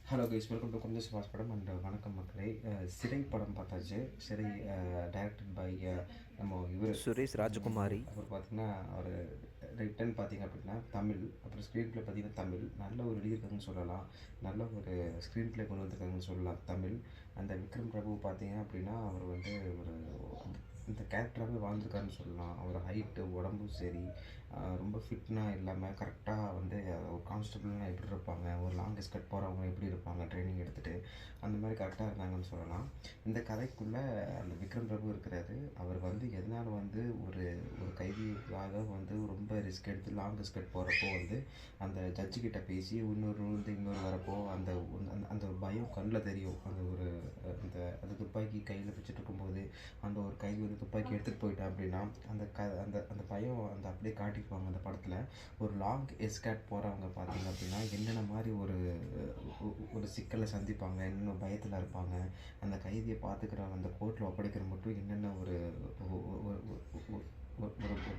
Hello guys, welcome to கொஞ்சம் சுபாஷ் படம் அண்ட் வணக்கம் மக்களே. சிறை படம் பார்த்தாச்சு. சிறை டைரக்டட் பை நம்ம இவர் சுரேஷ் ராஜகுமாரி. அப்புறம் பார்த்தீங்கன்னா அவர் ரிட்டன் பார்த்தீங்க அப்படின்னா தமிழ், அப்புறம் ஸ்க்ரீன் ப்ளே பார்த்தீங்கன்னா தமிழ். நல்ல ஒரு எழுதியிருக்காங்கன்னு சொல்லலாம், நல்ல ஒரு ஸ்க்ரீன் ப்ளே கொண்டு வந்திருக்காங்கன்னு சொல்லலாம் தமிழ். அந்த விக்ரம் பிரபு பார்த்தீங்க அப்படின்னா அவர் வந்து ஒரு இந்த கேரக்டராகவே வாழ்ந்துருக்காருன்னு சொல்லலாம். அவர் ஹைட்டு, உடம்பும் சரி, ரொம்ப ஃபிட்னாக இல்லாமல் கரெக்டாக வந்து ஒரு கான்ஸ்டபிள்லாம் எப்படி இருப்பாங்க, ஒரு லாங் எஸ்கட் போகிறவங்க எப்படி இருப்பாங்க ட்ரைனிங் எடுத்துகிட்டு, அந்த மாதிரி கரெக்டாக இருந்தாங்கன்னு சொல்லலாம். இந்த கதைக்குள்ளே அந்த விக்ரம் பிரபு இருக்கிறாரு. அவர் வந்து எதனால் வந்து ஒரு ஒரு கைதிக்காக வந்து ரொம்ப ரிஸ்க் எடுத்து லாங் எஸ்கட் போகிறப்போ வந்து அந்த ஜட்ஜுக்கிட்ட பேசி இன்னொரு வரப்போ அந்த அந்த ஒரு பயம் கண்ணில் தெரியும். அந்த ஒரு அந்த துப்பாக்கி கையில் வச்சுட்டு இருக்கும்போது அந்த ஒரு கை வந்து துப்பாக்கி எடுத்துகிட்டு போயிட்டேன் அப்படின்னா அந்த பயம் அந்த அப்படியே காட்டிக்குவாங்க அந்த படத்தில். ஒரு லாங் எஸ்கேட் போகிறவங்க பார்த்தீங்க அப்படின்னா என்னென்ன மாதிரி ஒரு சிக்கலை சந்திப்பாங்க, என்னென்ன பயத்தில் இருப்பாங்க, அந்த கைதியை பார்த்துக்கிறவங்க அந்த கோர்ட்டில் ஒப்படைக்கிற மட்டும் என்னென்ன ஒரு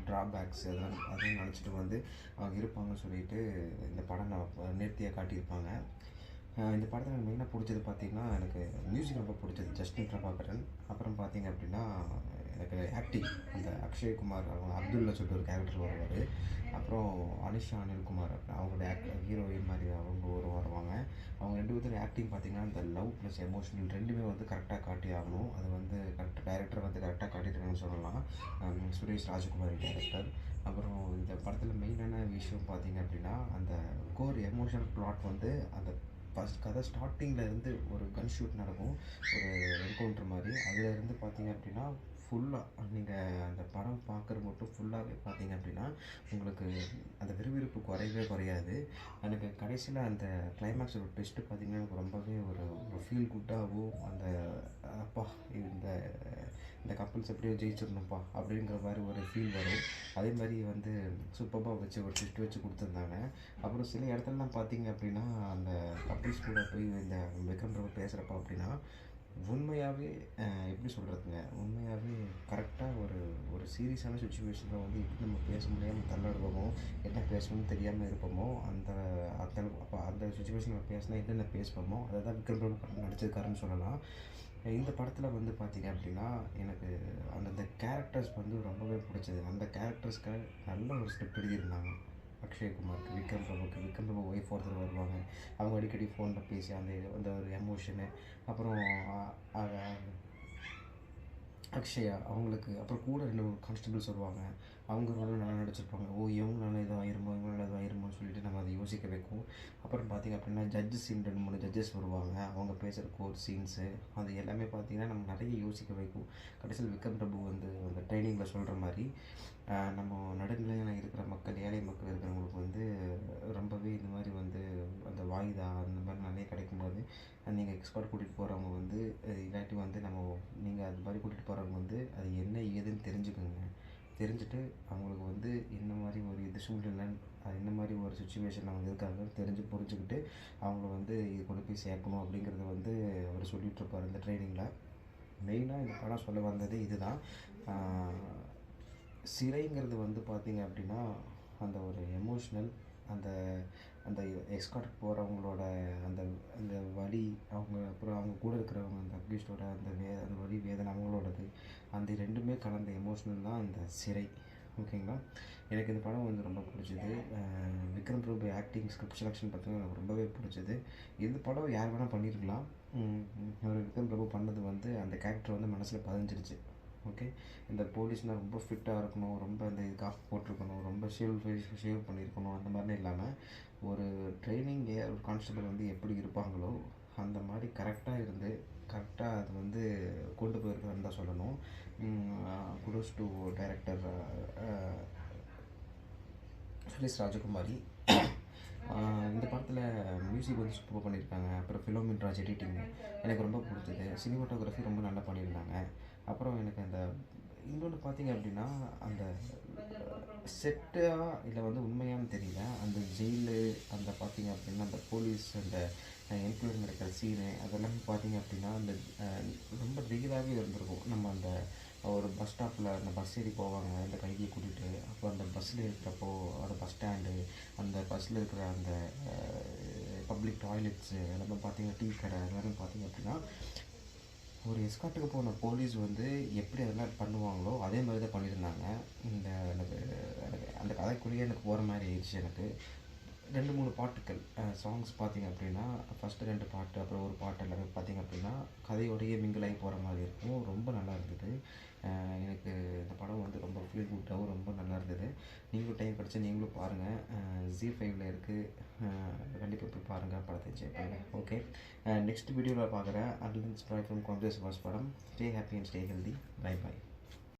ட்ராபேக்ஸ் அதெல்லாம் நினச்சிட்டு வந்து அவங்க இருப்பாங்கன்னு சொல்லிட்டு இந்த படம் நேர்த்தியாக காட்டியிருப்பாங்க. இந்த படத்தில் எனக்கு மெயினாக பிடிச்சது பார்த்திங்கன்னா, எனக்கு மியூசிக் ரொம்ப பிடிச்சது, ஜஸ்டின் பிரபாகரன். அப்புறம் பார்த்திங்க அப்படின்னா எனக்கு ஆக்டிங், அந்த அக்ஷய்குமார் அவங்க அப்துல்லா சொல்லிட்டு ஒரு கேரக்டர் வருவார். அப்புறம் அனிஷா அனில்குமார் அவங்களோட ஹீரோயின் மாதிரி அவங்க வருவாங்க. அவங்க ரெண்டு பேரும் ஆக்டிங் பார்த்திங்கன்னா இந்த லவ் ப்ளஸ் எமோஷனல் ரெண்டுமே வந்து கரெக்டாக காட்டி ஆகணும். அது வந்து கரெக்டாக டைரக்டர் வந்து கரெக்டாக காட்டியிருக்காங்கன்னு சொல்லலாம். சுரேஷ் ராஜகுமாரி டைரக்டர். அப்புறம் இந்த படத்தில் மெயினான விஷயம் பார்த்திங்க அப்படின்னா அந்த கோர் எமோஷனல் ப்ளாட் வந்து அந்த ஃபஸ்ட் கதை ஸ்டார்டிங்கில் இருந்து ஒரு கன் ஷூட் நடக்கும், ஒரு என்கவுண்டர் மாதிரி. அதிலேருந்து பார்த்தீங்க அப்படின்னா ஃபுல்லாக நீங்கள் அந்த படம் பார்க்குறது மட்டும் ஃபுல்லாகவே பார்த்தீங்க அப்படின்னா உங்களுக்கு அந்த விறுவிறுப்பு குறையாது. எனக்கு கடைசியில் அந்த கிளைமேக்ஸ் ஒரு ட்விஸ்ட்டு பார்த்திங்கன்னா எனக்கு ரொம்பவே ஒரு ஃபீல் குட்டாகவும் அந்த அப்பா இந்த இந்த கப்பல்ஸ் எப்படியோ ஜெயிச்சிடணும்ப்பா அப்படிங்கிற மாதிரி ஒரு ஃபீல் வரும். அதே மாதிரி வந்து சூப்பராக வச்சு ஒரு ட்விஸ்ட் வச்சு கொடுத்துருந்தாங்க. அப்புறம் சில இடத்துலலாம் பார்த்தீங்க அப்படின்னா அந்த கப்புள்ஸ் கூட போய் இந்த விக்ரம் பிரபு பேசுகிறப்ப அப்படின்னா உண்மையாகவே எப்படி சொல்கிறதுங்க, உண்மையாகவே கரெக்டாக ஒரு சீரியஸான சுச்சுவேஷனில் வந்து எப்படி நம்ம பேச முடியாமல் தள்ளாடுவோமோ, என்ன பேசணும்னு தெரியாமல் இருப்போமோ, அந்த அந்த அப்போ அந்த சுச்சுவேஷனில் பேசினா என்னென்ன பேசுவோமோ அதை தான் விக்ரம் பிரபு நடிச்சிருக்காருன்னு சொல்லலாம். இந்த படத்தில் வந்து பார்த்திங்க அப்படின்னா எனக்கு அந்தந்த கேரக்டர்ஸ் வந்து ரொம்பவே பிடிச்சது. அந்த கேரக்டர்ஸ்க்கு நல்ல ஒரு ஸ்கிரிப்ட் எழுதியிருந்தாங்க. அக்ஷய்குமாருக்கு, விக்ரம் பிரபு ஒய்ஃப் ஒருத்தர் வருவாங்க. அவங்க அடிக்கடி ஃபோனில் பேசி அந்த அந்த ஒரு எமோஷனு. அப்புறம் அக்ஷயா அவங்களுக்கு, அப்புறம் கூட 2 கான்ஸ்டபிள்ஸ் வருவாங்க. அவங்க ரோலும் நல்லா நடிச்சிருப்பாங்க. இவங்களால எதுவும் ஆயிருமோன்னு சொல்லிட்டு நம்ம அதை யோசிக்க வைக்கும். அப்புறம் பார்த்திங்க அப்படின்னா ஜட்ஜஸ் 2-3 ஜட்ஜஸ் வருவாங்க. அவங்க பேசுகிற கோர்ட் சீன்ஸு அது எல்லாமே பார்த்திங்கன்னா நம்ம நிறைய யோசிக்க வைக்கும். கடைசியில் விக்ரம் பிரபு வந்து அந்த ட்ரைனிங்கில் சொல்கிற மாதிரி நம்ம நடுநிலையான இருக்கிற மக்கள், ஏழை மக்கள் இருக்கிறவங்களுக்கு வந்து ரொம்பவே இந்த மாதிரி வந்து அந்த வாய்தா அந்த மாதிரி நிறைய கிடைக்கும்போது நீங்கள் எக்ஸ்பர்ட் கூட்டிகிட்டு போகிறவங்க வந்து இல்லாட்டி வந்து நீங்கள் அது மாதிரி கூட்டிகிட்டு போகிறவங்க வந்து அது என்ன ஏதுன்னு தெரிஞ்சுக்கோங்க. தெரிஞ்சுட்டு அவங்களுக்கு வந்து என்ன மாதிரி ஒரு சூழ்நிலை, அது என்ன மாதிரி ஒரு சுச்சுவேஷன் அவங்க இருக்காங்கன்னு புரிஞ்சுக்கிட்டு அவங்கள வந்து இது கொண்டு போய் சேர்க்கணும் அப்படிங்கிறத வந்து அவர் சொல்லிகிட்ருப்பார் இந்த ட்ரைனிங்கில். மெயினாக இந்த படம் சொல்ல வந்தது இதுதான். சிறைங்கிறது வந்து பார்த்திங்க அப்படின்னா அந்த ஒரு எமோஷ்னல், அந்த அந்த எஸ்கார்ட் போகிறவங்களோட அந்த அந்த வலி, அப்புறம் அவங்க கூட இருக்கிறவங்க அந்த அக்யூஸ்டோட அந்த வலி வேதனை அவங்களோடது, அந்த ரெண்டுமே கலந்த எமோஷ்னல் தான் அந்த சிறை. ஓகேங்களா? எனக்கு இந்த படம் வந்து ரொம்ப பிடிச்சது. Vikram Prabhu acting, script selection பார்த்திங்கன்னா எனக்கு ரொம்பவே பிடிச்சது. இந்த படம் யார் வேணால் பண்ணியிருக்கலாம். விக்ரம் பிரபு பண்ணது வந்து அந்த கேரக்டர் வந்து மனசில் பதிஞ்சிடுச்சு. ஓகே, இந்த போலீஸ்னால் ரொம்ப ஃபிட்டாக இருக்கணும், ரொம்ப இந்த காஃப் போட்டிருக்கணும், ரொம்ப ஷேவ் பண்ணியிருக்கணும், அந்த மாதிரிலாம் இல்லாமல் ஒரு ஒரு கான்ஸ்டபிள் வந்து எப்படி இருப்பாங்களோ அந்த மாதிரி கரெக்டாக இருந்து கரெக்டாக அது வந்து கொண்டு போயிருக்காருன்னு தான் சொல்லணும். குடோஸ் டு டைரக்டர் சுரேஷ் ராஜகுமாரி. இந்த படத்தில் மியூசிக் வந்து சூப்பராக பண்ணியிருக்காங்க. அப்புறம் ஃபிலோமின் ராஜ் எடிட்டிங் எனக்கு ரொம்ப பிடிச்சது. சினிமாட்டோகிராஃபி ரொம்ப நல்லா பண்ணியிருந்தாங்க. அப்புறம் எனக்கு அந்த இன்னொன்று பார்த்திங்க அப்படின்னா அந்த செட்டா இல்லை வந்து உண்மையானு தெரியல, அந்த ஜெயிலு அந்த பார்த்திங்க அப்படின்னா அந்த போலீஸ் அந்த என்கொயரி நடக்கிற சீனு அதெல்லாமே பார்த்திங்க அப்படின்னா அந்த ரொம்ப ரியலாகவே இருந்திருக்கும். நம்ம அந்த ஒரு பஸ் ஸ்டாப்பில் அந்த பஸ் ஏறி போவாங்க அந்த கைதியை கூட்டிகிட்டு. அப்போ அந்த பஸ்ஸில் இருக்கிறப்போ அந்த பஸ் ஸ்டாண்டு, அந்த பஸ்ஸில் இருக்கிற அந்த பப்ளிக் டாய்லெட்ஸு எல்லாமே பார்த்தீங்கன்னா டீ கடை எல்லாமே பார்த்தீங்க அப்படின்னா ஒரு எஸ்கார்ட்டுக்கு போன போலீஸ் வந்து எப்படி அதெல்லாம் பண்ணுவாங்களோ அதே மாதிரி தான் பண்ணியிருந்தாங்க. இந்த எனக்கு எனக்கு அந்த கதைக்குள்ளேயே எனக்கு போகிற மாதிரி ஆயிடுச்சு எனக்கு. 2, 3 பாட்டுக்கள் சாங்ஸ் பார்த்தீங்க அப்படின்னா, ஃபஸ்ட்டு 2 பாட்டு, அப்புறம் ஒரு பாட்டு எல்லாமே பார்த்தீங்க அப்படின்னா, கதையோடையே மிங்கிள் ஆகி போகிற மாதிரி இருக்கும். ரொம்ப நல்லா இருந்தது. எனக்கு இந்த படம் வந்து ரொம்ப ஃபீல் குட்டாவும் ரொம்ப நல்லா இருந்தது. நீங்களும் டைம் கிடச்சா நீங்களும் பாருங்கள். ஜீ5ல இருக்குது. கண்டிப்பாக போய் பாருங்கள். படத்தை என்ஜாய் பண்ணுங்கள். ஓகே. நெக்ஸ்ட் வீடியோவில் பார்க்குறேன். அட்லன்ஸ் ப்ராய் ஃப்ரம் காம்ப்ளெக்ஸ் வாஸ் படம். Stay happy and stay healthy. Bye bye.